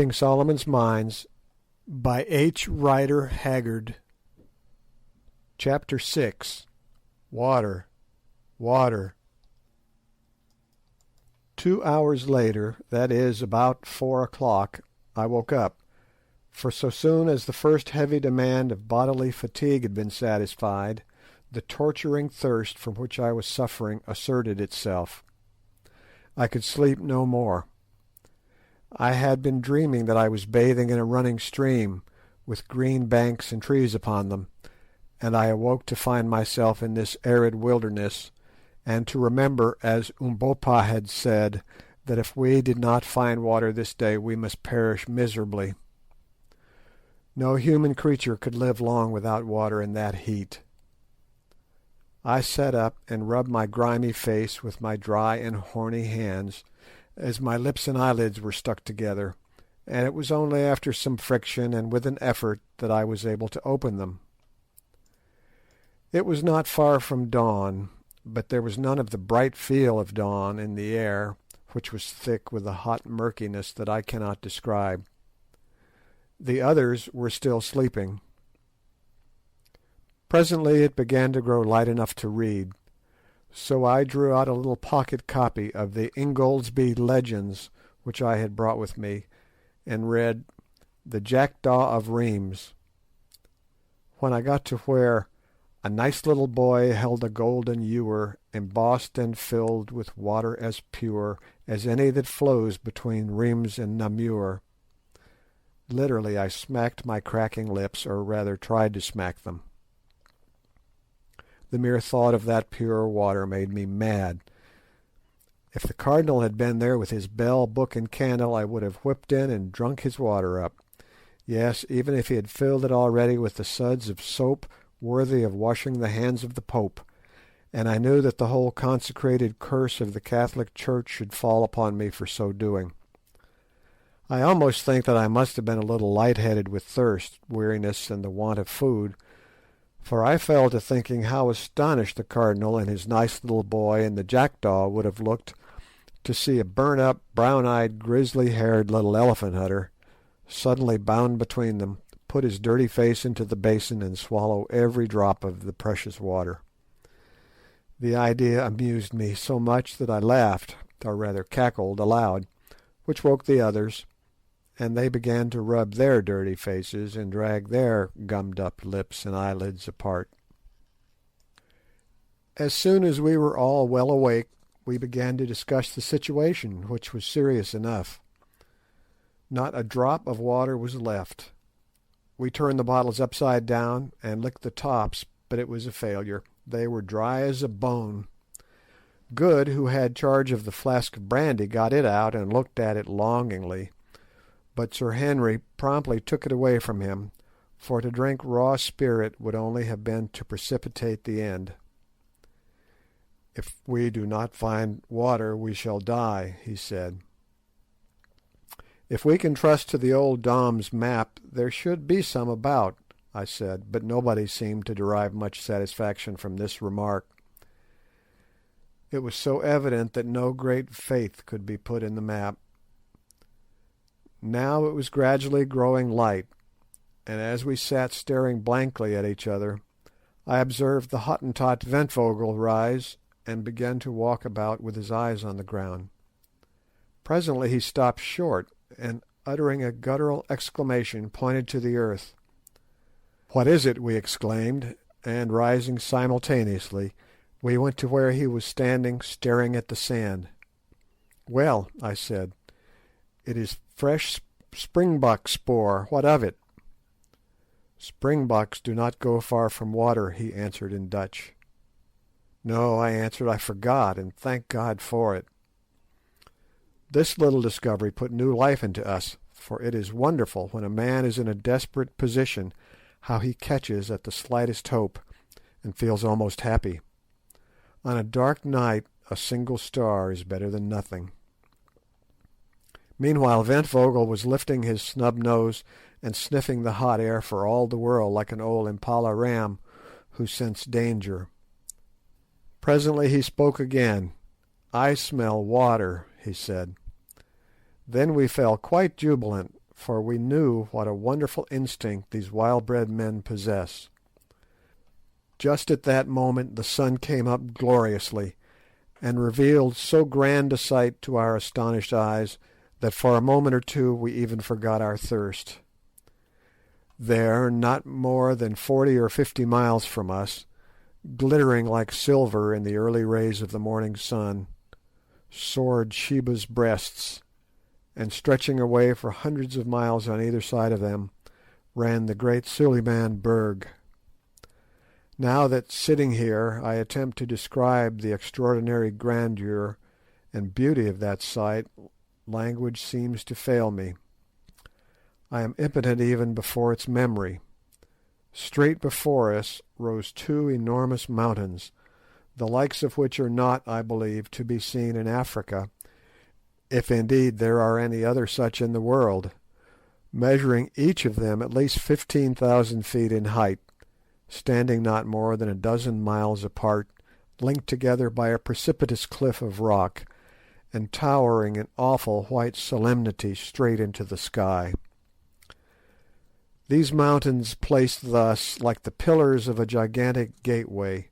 King Solomon's Mines by H. Rider Haggard. Chapter 6. Water, Water. 2 hours later, that is, about 4 o'clock, I woke up, for so soon as the first heavy demand of bodily fatigue had been satisfied, the torturing thirst from which I was suffering asserted itself. I could sleep no more. I had been dreaming that I was bathing in a running stream, with green banks and trees upon them, and I awoke to find myself in this arid wilderness, and to remember, as Umbopa had said, that if we did not find water this day we must perish miserably. No human creature could live long without water in that heat. I sat up and rubbed my grimy face with my dry and horny hands, as my lips and eyelids were stuck together, and it was only after some friction and with an effort that I was able to open them. It was not far from dawn, but there was none of the bright feel of dawn in the air, which was thick with a hot murkiness that I cannot describe. The others were still sleeping. Presently it began to grow light enough to read, so I drew out a little pocket copy of the Ingoldsby Legends which I had brought with me, and read "The Jackdaw of Rheims." When I got to where "a nice little boy held a golden ewer, embossed and filled with water as pure as any that flows between Rheims and Namur," literally I smacked my cracking lips, or rather tried to smack them. The mere thought of that pure water made me mad. If the Cardinal had been there with his bell, book, and candle, I would have whipped in and drunk his water up. Yes, even if he had filled it already with the suds of soap worthy of washing the hands of the Pope, and I knew that the whole consecrated curse of the Catholic Church should fall upon me for so doing. I almost think that I must have been a little light-headed with thirst, weariness, and the want of food, for I fell to thinking how astonished the Cardinal and his nice little boy and the jackdaw would have looked to see a burnt-up, brown-eyed, grizzly-haired little elephant hunter, suddenly bound between them, put his dirty face into the basin and swallow every drop of the precious water. The idea amused me so much that I laughed, or rather cackled, aloud, which woke the others, and they began to rub their dirty faces and drag their gummed-up lips and eyelids apart. As soon as we were all well awake, we began to discuss the situation, which was serious enough. Not a drop of water was left. We turned the bottles upside down and licked the tops, but it was a failure. They were dry as a bone. Good, who had charge of the flask of brandy, got it out and looked at it longingly, but Sir Henry promptly took it away from him, for to drink raw spirit would only have been to precipitate the end. "If we do not find water we shall die," he said. "If we can trust to the old Dom's map, there should be some about," I said, but nobody seemed to derive much satisfaction from this remark. It was so evident that no great faith could be put in the map. Now it was gradually growing light, and as we sat staring blankly at each other, I observed the Hottentot Ventvögel rise and begin to walk about with his eyes on the ground. Presently he stopped short, and uttering a guttural exclamation, pointed to the earth. "What is it?" we exclaimed, and rising simultaneously, we went to where he was standing staring at the sand. "Well," I said, "it is fresh springbok spoor. What of it?" "Springboks do not go far from water," he answered in Dutch. "No," I answered, "I forgot, and thank God for it." This little discovery put new life into us, for it is wonderful when a man is in a desperate position how he catches at the slightest hope, and feels almost happy. On a dark night a single star is better than nothing. Meanwhile Ventvögel was lifting his snub nose and sniffing the hot air for all the world like an old impala ram who scents danger. Presently he spoke again. "I smell water," he said. Then we felt quite jubilant, for we knew what a wonderful instinct these wild-bred men possess. Just at that moment the sun came up gloriously, and revealed so grand a sight to our astonished eyes that for a moment or two we even forgot our thirst. There, not more than 40 or 50 miles from us, glittering like silver in the early rays of the morning sun, soared Sheba's breasts, and stretching away for hundreds of miles on either side of them ran the great Suliman Berg. Now that sitting here I attempt to describe the extraordinary grandeur and beauty of that sight, language seems to fail me. I am impotent even before its memory. Straight before us rose two enormous mountains, the likes of which are not, I believe, to be seen in Africa, if indeed there are any other such in the world, measuring each of them at least 15,000 feet in height, standing not more than a dozen miles apart, linked together by a precipitous cliff of rock, and towering in awful white solemnity straight into the sky. These mountains, placed thus like the pillars of a gigantic gateway,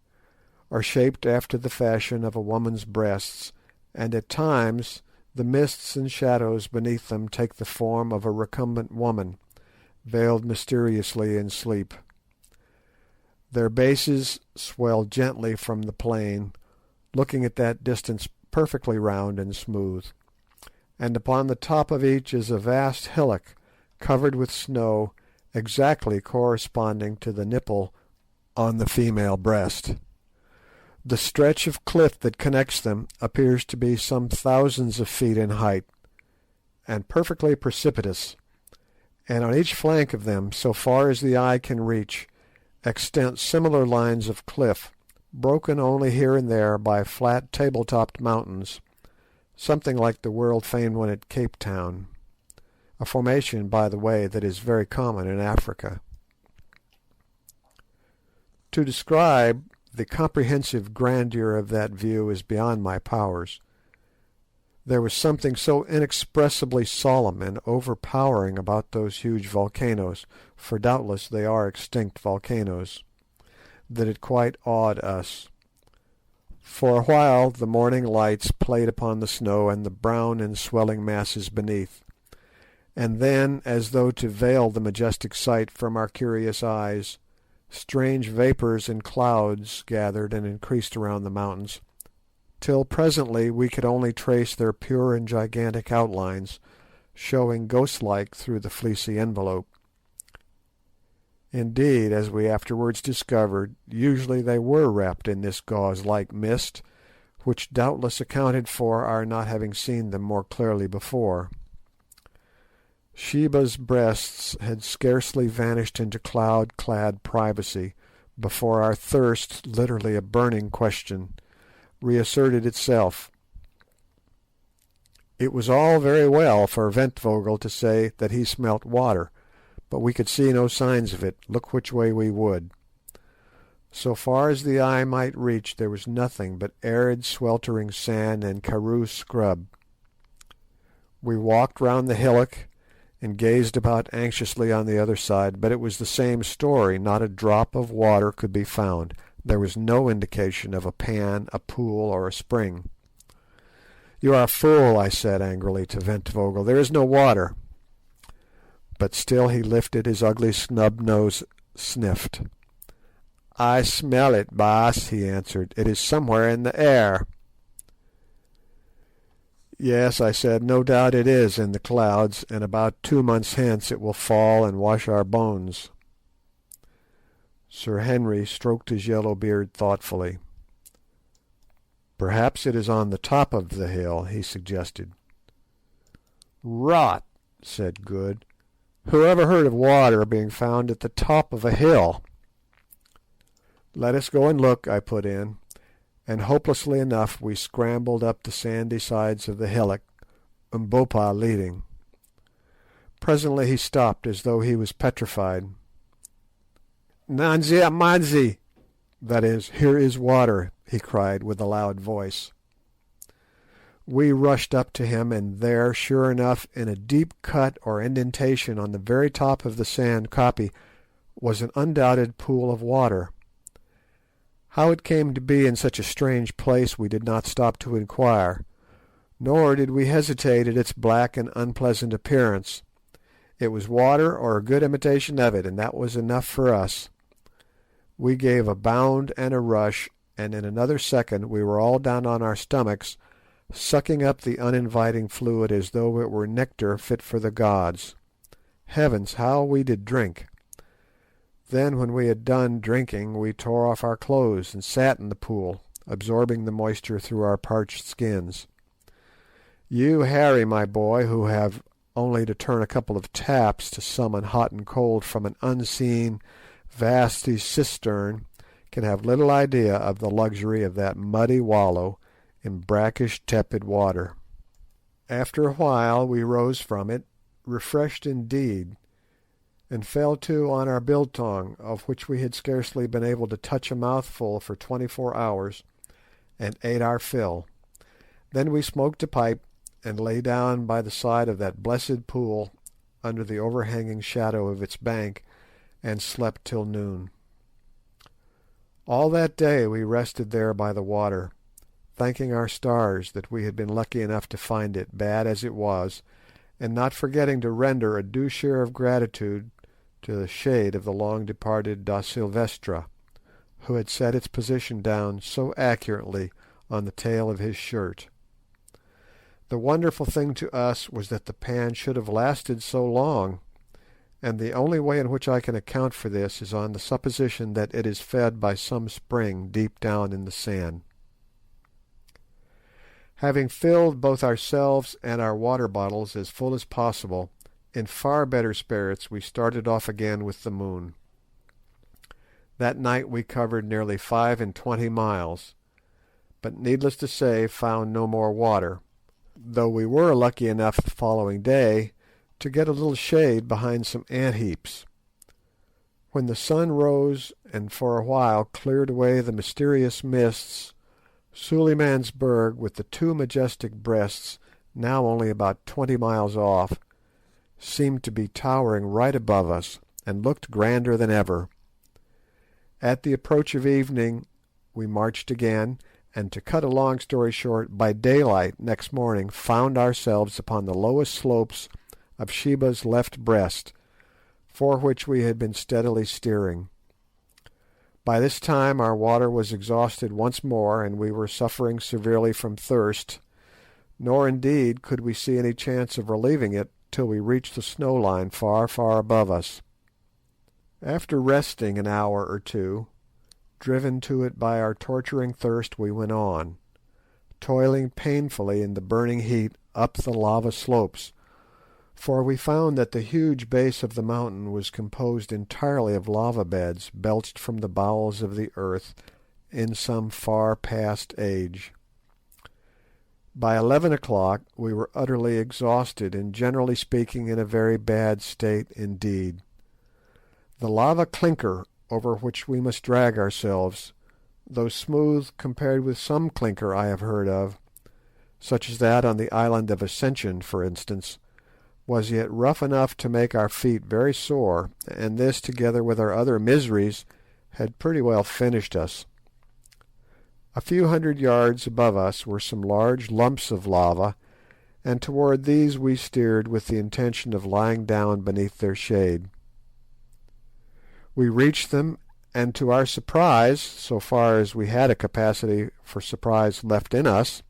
are shaped after the fashion of a woman's breasts, and at times the mists and shadows beneath them take the form of a recumbent woman, veiled mysteriously in sleep. Their bases swell gently from the plain, looking at that distance perfectly round and smooth, and upon the top of each is a vast hillock covered with snow exactly corresponding to the nipple on the female breast. The stretch of cliff that connects them appears to be some thousands of feet in height, and perfectly precipitous, and on each flank of them, so far as the eye can reach, extend similar lines of cliff, broken only here and there by flat table-topped mountains, something like the world-famed one at Cape Town, a formation, by the way, that is very common in Africa. To describe the comprehensive grandeur of that view is beyond my powers. There was something so inexpressibly solemn and overpowering about those huge volcanoes, for doubtless they are extinct volcanoes, that it quite awed us. For a while the morning lights played upon the snow and the brown and swelling masses beneath, and then, as though to veil the majestic sight from our curious eyes, strange vapours and clouds gathered and increased around the mountains, till presently we could only trace their pure and gigantic outlines, showing ghost-like through the fleecy envelope. Indeed, as we afterwards discovered, usually they were wrapped in this gauze-like mist, which doubtless accounted for our not having seen them more clearly before. Sheba's breasts had scarcely vanished into cloud-clad privacy before our thirst, literally a burning question, reasserted itself. It was all very well for Ventvögel to say that he smelt water, but we could see no signs of it, look which way we would. So far as the eye might reach there was nothing but arid sweltering sand and karoo scrub. We walked round the hillock and gazed about anxiously on the other side, but it was the same story, not a drop of water could be found. There was no indication of a pan, a pool, or a spring. "You are a fool," I said angrily to Ventvögel, "there is no water." But still he lifted his ugly snub nose, sniffed. "I smell it, Baas," he answered. "It is somewhere in the air." "Yes," I said, "no doubt it is in the clouds, and about 2 months hence it will fall and wash our bones." Sir Henry stroked his yellow beard thoughtfully. "Perhaps it is on the top of the hill," he suggested. "Rot," said Good. "Who ever heard of water being found at the top of a hill?" "Let us go and look," I put in, and hopelessly enough we scrambled up the sandy sides of the hillock, Umbopa leading. Presently he stopped as though he was petrified. "Nanzia manzi," that is, "here is water," he cried with a loud voice. We rushed up to him, and there, sure enough, in a deep cut or indentation on the very top of the sand koppie, was an undoubted pool of water. How it came to be in such a strange place we did not stop to inquire, nor did we hesitate at its black and unpleasant appearance. It was water or a good imitation of it, and that was enough for us. We gave a bound and a rush, and in another second we were all down on our stomachs, sucking up the uninviting fluid as though it were nectar fit for the gods. Heavens, how we did drink! Then, when we had done drinking, we tore off our clothes and sat in the pool, absorbing the moisture through our parched skins. You, Harry, my boy, who have only to turn a couple of taps to summon hot and cold from an unseen, vasty cistern, can have little idea of the luxury of that muddy wallow in brackish, tepid water. After a while we rose from it, refreshed indeed, and fell to on our biltong, of which we had scarcely been able to touch a mouthful for 24 hours, and ate our fill. Then we smoked a pipe, and lay down by the side of that blessed pool under the overhanging shadow of its bank, and slept till noon. All that day we rested there by the water, thanking our stars that we had been lucky enough to find it, bad as it was, and not forgetting to render a due share of gratitude to the shade of the long-departed Da Silvestra, who had set its position down so accurately on the tail of his shirt. The wonderful thing to us was that the pan should have lasted so long, and the only way in which I can account for this is on the supposition that it is fed by some spring deep down in the sand. Having filled both ourselves and our water bottles as full as possible, in far better spirits we started off again with the moon. That night we covered nearly 25 miles, but needless to say found no more water, though we were lucky enough the following day to get a little shade behind some ant heaps. When the sun rose and for a while cleared away the mysterious mists, Suliman's Berg, with the two majestic breasts, now only about 20 miles off, seemed to be towering right above us, and looked grander than ever. At the approach of evening we marched again, and to cut a long story short, by daylight next morning found ourselves upon the lowest slopes of Sheba's left breast, for which we had been steadily steering. By this time our water was exhausted once more, and we were suffering severely from thirst, nor indeed could we see any chance of relieving it till we reached the snow line far, far above us. After resting an hour or two, driven to it by our torturing thirst, we went on, toiling painfully in the burning heat up the lava slopes, for we found that the huge base of the mountain was composed entirely of lava beds belched from the bowels of the earth in some far past age. By 11 o'clock we were utterly exhausted, and generally speaking in a very bad state indeed. The lava clinker over which we must drag ourselves, though smooth compared with some clinker I have heard of, such as that on the island of Ascension, for instance, was yet rough enough to make our feet very sore, and this, together with our other miseries, had pretty well finished us. A few hundred yards above us were some large lumps of lava, and toward these we steered with the intention of lying down beneath their shade. We reached them, and to our surprise, so far as we had a capacity for surprise left in us,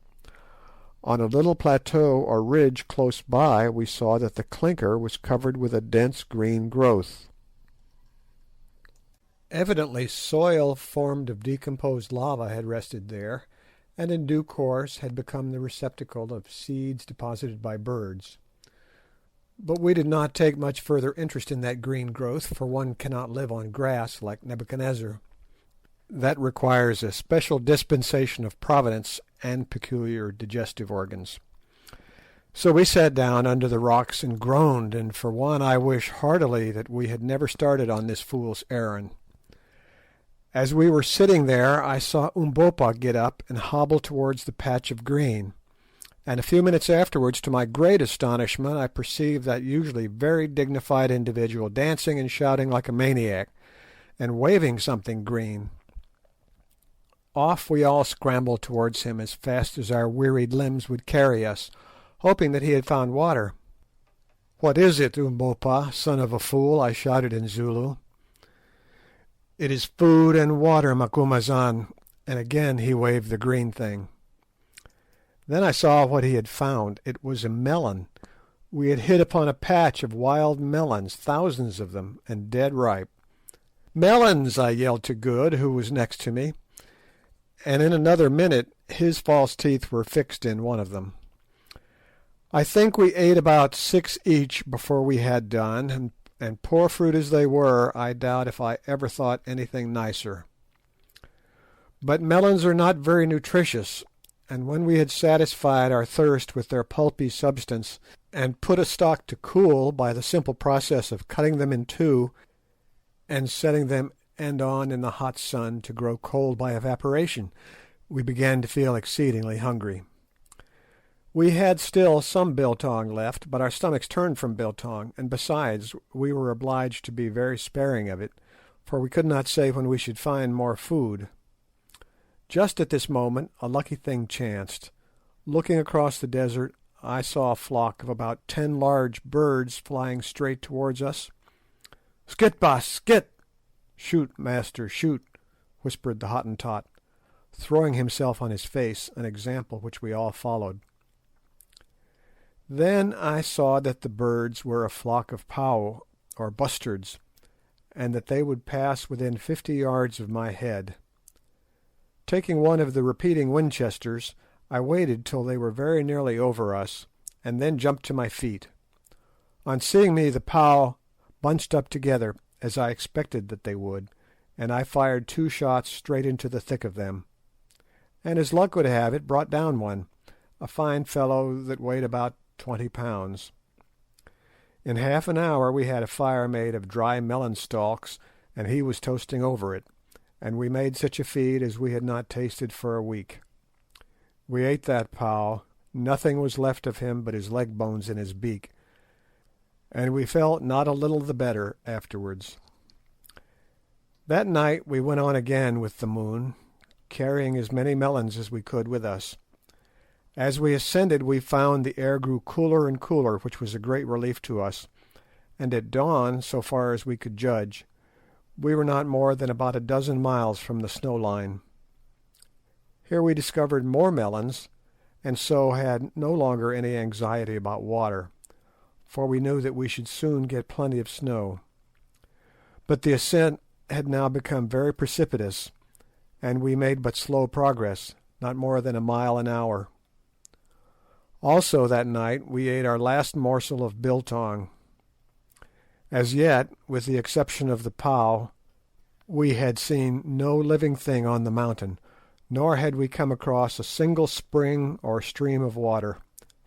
on a little plateau or ridge close by we saw that the clinker was covered with a dense green growth. Evidently soil formed of decomposed lava had rested there, and in due course had become the receptacle of seeds deposited by birds. But we did not take much further interest in that green growth, for one cannot live on grass like Nebuchadnezzar. That requires a special dispensation of Providence and peculiar digestive organs. So we sat down under the rocks and groaned, and for one I wish heartily that we had never started on this fool's errand. As we were sitting there I saw Umbopa get up and hobble towards the patch of green, and a few minutes afterwards, to my great astonishment, I perceived that usually very dignified individual dancing and shouting like a maniac, and waving something green. Off we all scrambled towards him as fast as our wearied limbs would carry us, hoping that he had found water. "What is it, Umbopa, son of a fool?" I shouted in Zulu. "It is food and water, Macumazahn," and again he waved the green thing. Then I saw what he had found. It was a melon. We had hit upon a patch of wild melons, thousands of them, and dead ripe. "Melons!" I yelled to Good, who was next to me, and in another minute his false teeth were fixed in one of them. I think we ate about 6 each before we had done, and poor fruit as they were, I doubt if I ever thought anything nicer. But melons are not very nutritious, and when we had satisfied our thirst with their pulpy substance, and put a stalk to cool by the simple process of cutting them in two and setting them end on in the hot sun to grow cold by evaporation, we began to feel exceedingly hungry. We had still some biltong left, but our stomachs turned from biltong, and besides, we were obliged to be very sparing of it, for we could not say when we should find more food. Just at this moment a lucky thing chanced. Looking across the desert, I saw a flock of about 10 large birds flying straight towards us. "Skit, Baas, skit!" "Shoot, master, shoot!" whispered the Hottentot, throwing himself on his face, an example which we all followed. Then I saw that the birds were a flock of pau, or bustards, and that they would pass within 50 yards of my head. Taking one of the repeating Winchesters, I waited till they were very nearly over us, and then jumped to my feet. On seeing me, the pau bunched up together, as I expected that they would, and I fired 2 shots straight into the thick of them, and as luck would have it, brought down one, a fine fellow that weighed about 20 pounds. In half an hour we had a fire made of dry melon stalks, and he was toasting over it, and we made such a feed as we had not tasted for a week. We ate that pau, nothing was left of him but his leg bones and his beak, and we felt not a little the better afterwards. That night we went on again with the moon, carrying as many melons as we could with us. As we ascended we found the air grew cooler and cooler, which was a great relief to us, and at dawn, so far as we could judge, we were not more than about a dozen miles from the snow line. Here we discovered more melons, and so had no longer any anxiety about water, for we knew that we should soon get plenty of snow. But the ascent had now become very precipitous, and we made but slow progress, not more than a mile an hour. Also that night we ate our last morsel of biltong. As yet, with the exception of the pau, we had seen no living thing on the mountain, nor had we come across a single spring or stream of water,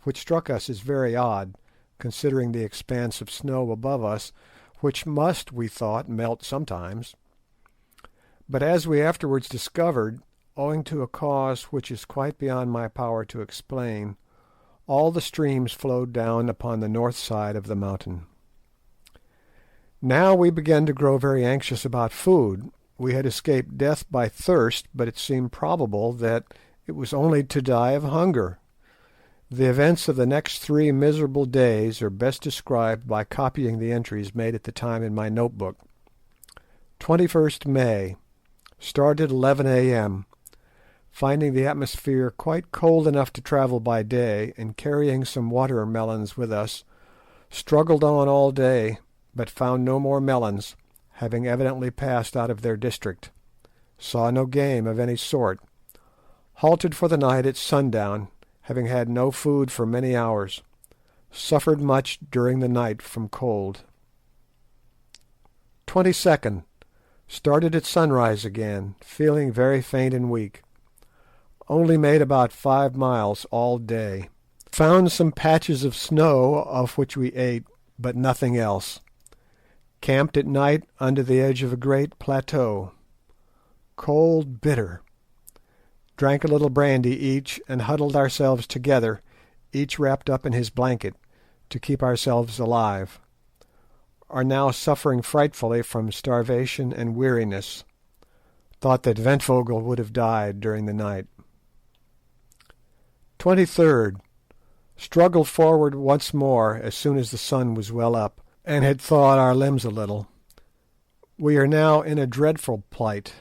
which struck us as very odd, considering the expanse of snow above us, which must, we thought, melt sometimes. But as we afterwards discovered, owing to a cause which is quite beyond my power to explain, all the streams flowed down upon the north side of the mountain. Now we began to grow very anxious about food. We had escaped death by thirst, but it seemed probable that it was only to die of hunger. The events of the next 3 miserable days are best described by copying the entries made at the time in my notebook. 21st May. Started 11 a.m. Finding the atmosphere quite cold enough to travel by day, and carrying some watermelons with us, struggled on all day, but found no more melons, having evidently passed out of their district. Saw no game of any sort. Halted for the night at sundown, having had no food for many hours. Suffered much during the night from cold. 22nd. Started at sunrise again, feeling very faint and weak. Only made about 5 miles all day. Found some patches of snow, of which we ate, but nothing else. Camped at night under the edge of a great plateau. Cold bitter. Drank a little brandy each, and huddled ourselves together, each wrapped up in his blanket, to keep ourselves alive, are now suffering frightfully from starvation and weariness. Thought that Ventvogel would have died during the night. 23rd. Struggled forward once more as soon as the sun was well up, and had thawed our limbs a little. We are now in a dreadful plight,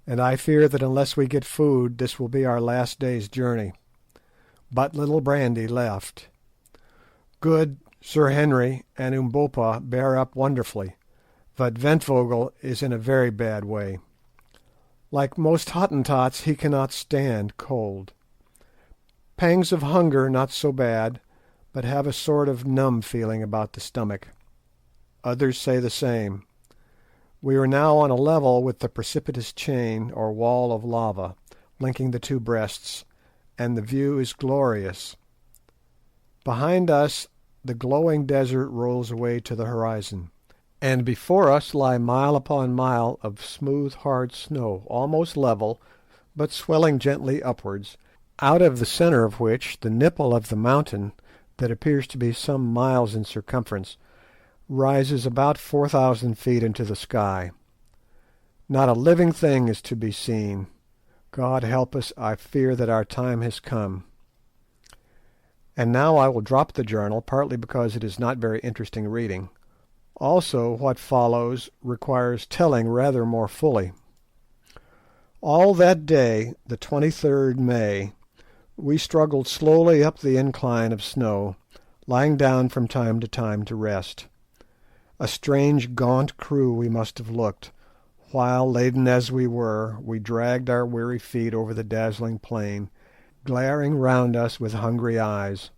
and I fear that unless we get food this will be our last day's journey. But little brandy left. Good Sir Henry and Umbopa bear up wonderfully, but Ventvogel is in a very bad way. Like most Hottentots, he cannot stand cold. Pangs of hunger not so bad, but have a sort of numb feeling about the stomach. Others say the same. We are now on a level with the precipitous chain or wall of lava linking the two breasts, and the view is glorious. Behind us the glowing desert rolls away to the horizon, and before us lie mile upon mile of smooth hard snow, almost level, but swelling gently upwards, out of the centre of which the nipple of the mountain, that appears to be some miles in circumference, rises about 4,000 feet into the sky. Not a living thing is to be seen. God help us, I fear that our time has come. And now I will drop the journal, partly because it is not very interesting reading. Also, what follows requires telling rather more fully. All that day, the 23rd May, we struggled slowly up the incline of snow, lying down from time to time to rest. A strange gaunt crew we must have looked, while, laden as we were, we dragged our weary feet over the dazzling plain, glaring round us with hungry eyes.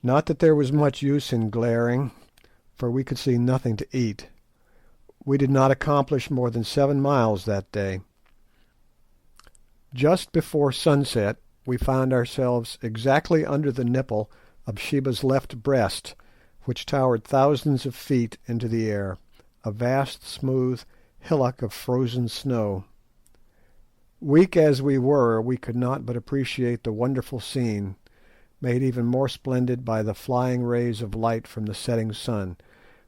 Not that there was much use in glaring, for we could see nothing to eat. We did not accomplish more than 7 miles that day. Just before sunset we found ourselves exactly under the nipple of Sheba's left breast, which towered thousands of feet into the air, a vast smooth hillock of frozen snow. Weak as we were, we could not but appreciate the wonderful scene, made even more splendid by the flying rays of light from the setting sun,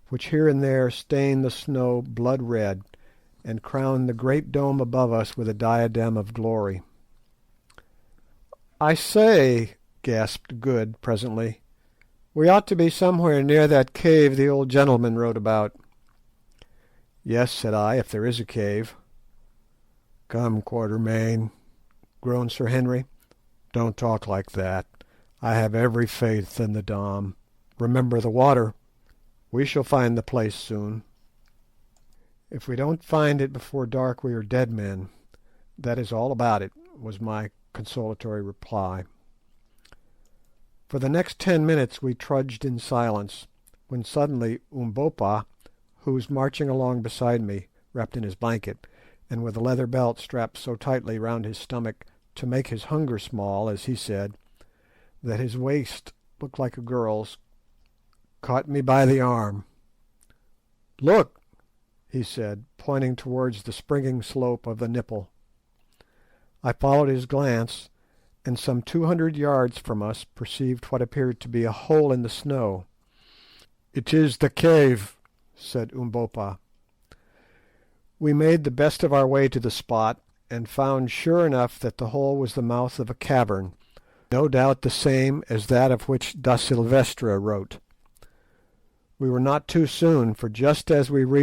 which here and there stained the snow blood red, and crowned the great dome above us with a diadem of glory. "I say," gasped Good presently, "we ought to be somewhere near that cave the old gentleman wrote about." "Yes," said I, "if there is a cave." "Come, Quatermain," groaned Sir Henry, "don't talk like that. I have every faith in the Dom. Remember the water. We shall find the place soon." "If we don't find it before dark we are dead men. That is all about it," was my consolatory reply. For the next 10 minutes we trudged in silence, when suddenly Umbopa, who was marching along beside me, wrapped in his blanket, and with a leather belt strapped so tightly round his stomach to make his hunger small, as he said, that his waist looked like a girl's, caught me by the arm. "Look," he said, pointing towards the springing slope of the nipple. I followed his glance, and some 200 yards from us perceived what appeared to be a hole in the snow. "It is the cave," said Umbopa. We made the best of our way to the spot, and found sure enough that the hole was the mouth of a cavern, no doubt the same as that of which Da Silvestra wrote. We were not too soon, for just as we reached